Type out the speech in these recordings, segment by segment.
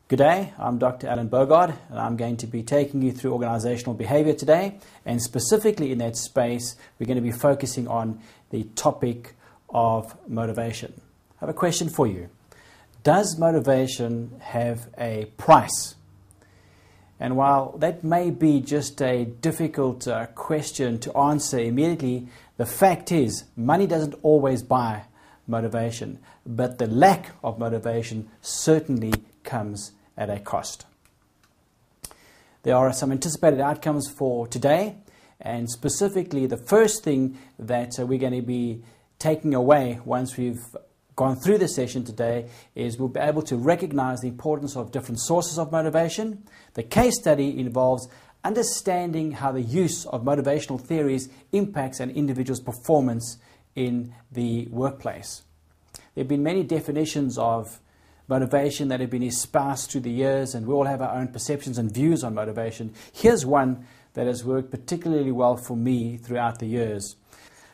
Good day, I'm Dr. Alan Bougardt, and I'm going to be taking you through organizational behavior today, and specifically in that space we're going to be focusing on the topic of motivation. I have a question for you. Does motivation have a price? And while that may be just a difficult question to answer immediately, the fact is money doesn't always buy motivation, but the lack of motivation certainly comes at a cost. There are some anticipated outcomes for today, and specifically the first thing that we're going to be taking away once we've gone through the session today is we'll be able to recognize the importance of different sources of motivation. The case study involves understanding how the use of motivational theories impacts an individual's performance in the workplace. There have been many definitions of motivation that have been espoused through the years, and we all have our own perceptions and views on motivation. Here's one that has worked particularly well for me throughout the years.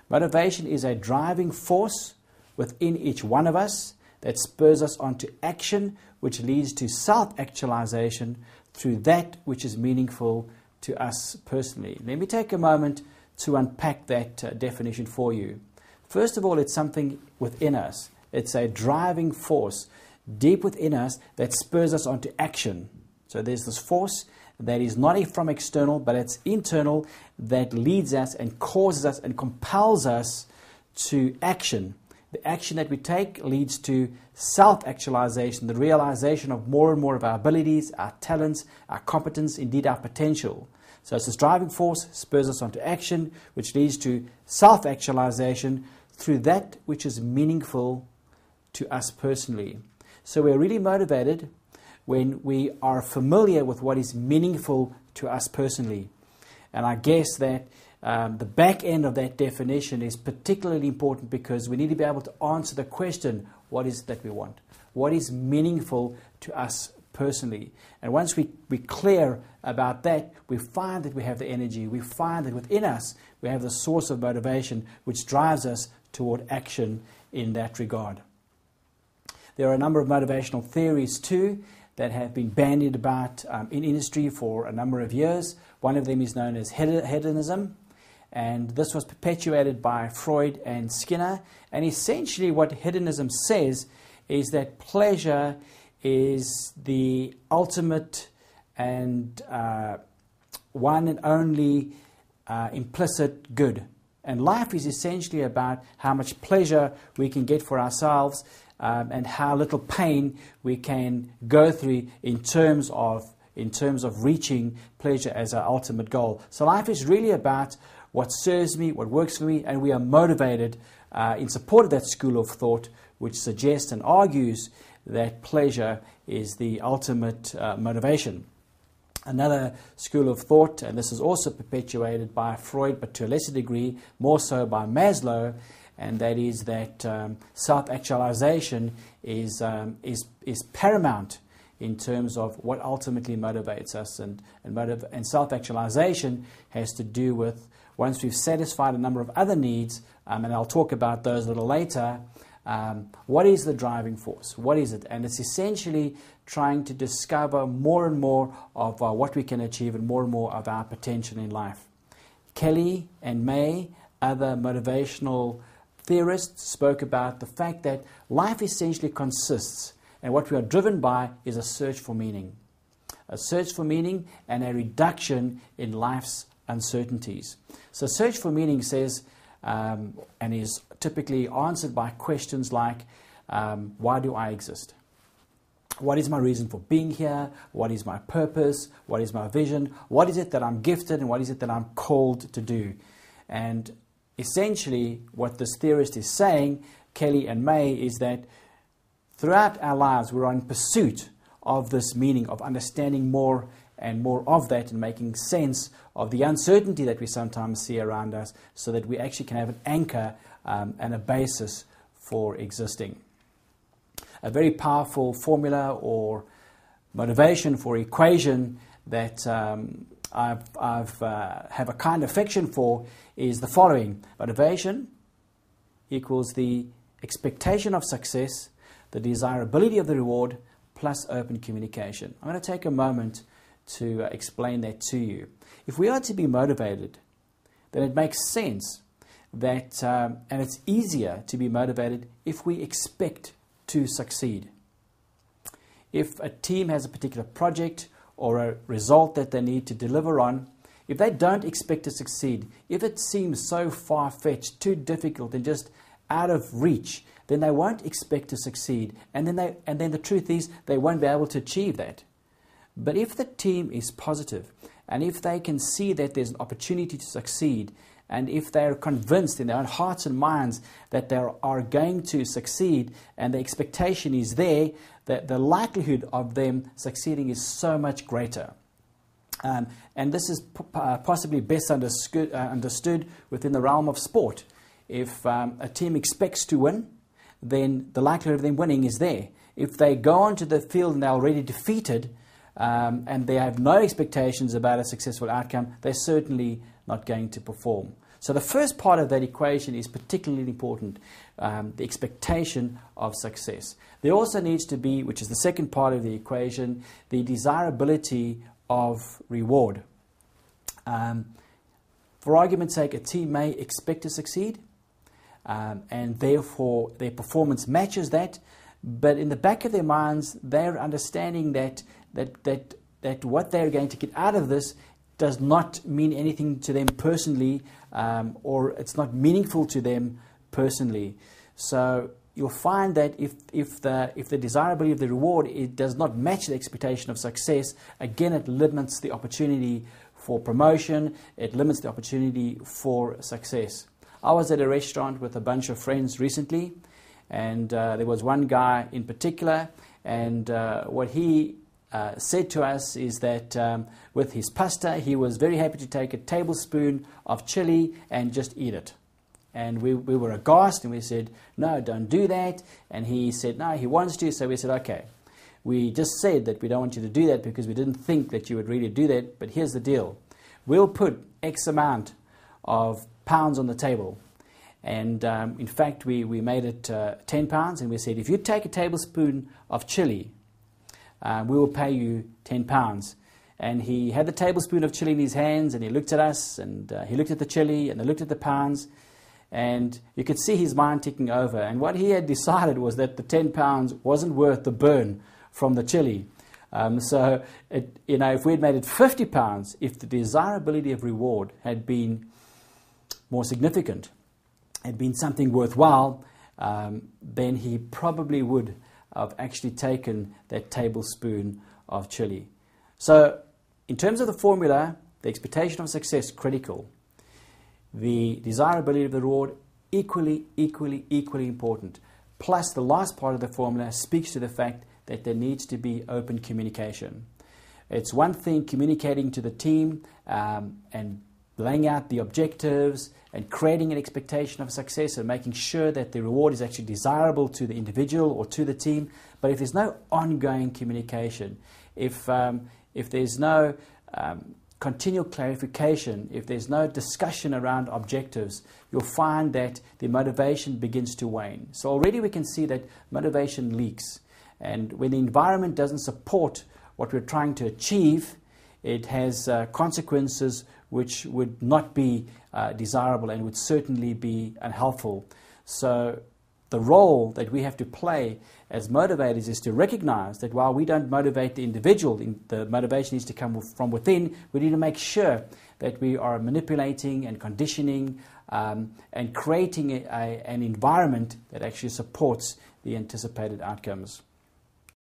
Motivation is a driving force within each one of us that spurs us on to action, which leads to self-actualization through that which is meaningful to us personally. Let me take a moment to unpack that definition for you. First of all, it's something within us. It's a driving force deep within us that spurs us on to action. So there's this force that is not from external, but it's internal, that leads us and causes us and compels us to action. The action that we take leads to self-actualization, the realization of more and more of our abilities, our talents, our competence, indeed our potential. So it's this driving force spurs us on to action, which leads to self-actualization through that which is meaningful to us personally. So we're really motivated when we are familiar with what is meaningful to us personally. And I guess that the back end of that definition is particularly important because we need to be able to answer the question, what is it that we want? What is meaningful to us personally? And once we're clear about that, we find that we have the energy. We find that within us we have the source of motivation which drives us toward action in that regard. There are a number of motivational theories too that have been bandied about in industry for a number of years. One of them is known as hedonism, and this was perpetuated by Freud and Skinner. And essentially what hedonism says is that pleasure is the ultimate and one and only implicit good. And life is essentially about how much pleasure we can get for ourselves and how little pain we can go through in terms of reaching pleasure as our ultimate goal. So life is really about what serves me, what works for me, and we are motivated in support of that school of thought which suggests and argues that pleasure is the ultimate motivation. Another school of thought, and this is also perpetuated by Freud, but to a lesser degree, more so by Maslow, and that is that self-actualization is paramount in terms of what ultimately motivates us, and self-actualization has to do with, once we've satisfied a number of other needs, and I'll talk about those a little later, what is the driving force? What is it? And it's essentially trying to discover more and more of what we can achieve and more of our potential in life. Kelly and May, other motivational theorists, spoke about the fact that life essentially consists, and what we are driven by is a search for meaning. A search for meaning and a reduction in life's uncertainties. So search for meaning says, and is typically answered by questions like, why do I exist? What is my reason for being here? What is my purpose? What is my vision? What is it that I'm gifted and what is it that I'm called to do? And essentially what this theorist is saying, Kelly and May, is that throughout our lives we're in pursuit of this meaning, of understanding more and more of that and making sense of the uncertainty that we sometimes see around us so that we actually can have an anchor and a basis for existing. A very powerful formula or motivation for equation that I have a kind of affection for is the following. Motivation equals the expectation of success, the desirability of the reward, plus open communication. I'm going to take a moment to explain that to you. If we are to be motivated, then it makes sense that, and it's easier to be motivated if we expect to succeed. If a team has a particular project or a result that they need to deliver on, if they don't expect to succeed, if it seems so far-fetched, too difficult and just out of reach, then they won't expect to succeed, and then the truth is they won't be able to achieve that. But if the team is positive, and if they can see that there's an opportunity to succeed, and if they're convinced in their own hearts and minds that they are going to succeed, and the expectation is there, that the likelihood of them succeeding is so much greater. And this is possibly best understood within the realm of sport. If a team expects to win, then the likelihood of them winning is there. If they go onto the field and they're already defeated, and they have no expectations about a successful outcome, they're certainly not going to perform. So the first part of that equation is particularly important, the expectation of success. There also needs to be, which is the second part of the equation, the desirability of reward. For argument's sake, a team may expect to succeed, and therefore their performance matches that, but in the back of their minds, they're understanding that what they're going to get out of this does not mean anything to them personally, or it's not meaningful to them personally. So you'll find that if the desirability of the reward, it does not match the expectation of success, again it limits the opportunity for promotion, it limits the opportunity for success. I was at a restaurant with a bunch of friends recently, and there was one guy in particular, and what he said to us is that with his pasta, he was very happy to take a tablespoon of chili and just eat it. And we were aghast, and we said, no, don't do that. And he said, no, he wants to. So we said, okay, we just said that we don't want you to do that because we didn't think that you would really do that. But here's the deal. We'll put X amount of pounds on the table. And in fact, we made it 10 pounds. And we said, if you take a tablespoon of chili, we will pay you 10 pounds. And he had the tablespoon of chili in his hands, and he looked at us, and he looked at the chili, and he looked at the pounds, and you could see his mind ticking over. And what he had decided was that the 10 pounds wasn't worth the burn from the chili. So, if we had made it 50 pounds, if the desirability of reward had been more significant, had been something worthwhile, then he probably would have actually taken that tablespoon of chili. So, in terms of the formula, the expectation of success, critical. The desirability of the reward, equally important. Plus, the last part of the formula speaks to the fact that there needs to be open communication. It's one thing communicating to the team and laying out the objectives and creating an expectation of success and making sure that the reward is actually desirable to the individual or to the team. But if there's no ongoing communication, if there's no continual clarification, if there's no discussion around objectives, you'll find that the motivation begins to wane. So already we can see that motivation leaks. And when the environment doesn't support what we're trying to achieve, it has consequences which would not be desirable and would certainly be unhelpful. So the role that we have to play as motivators is to recognize that while we don't motivate the individual, the motivation needs to come from within. We need to make sure that we are manipulating and conditioning and creating an environment that actually supports the anticipated outcomes.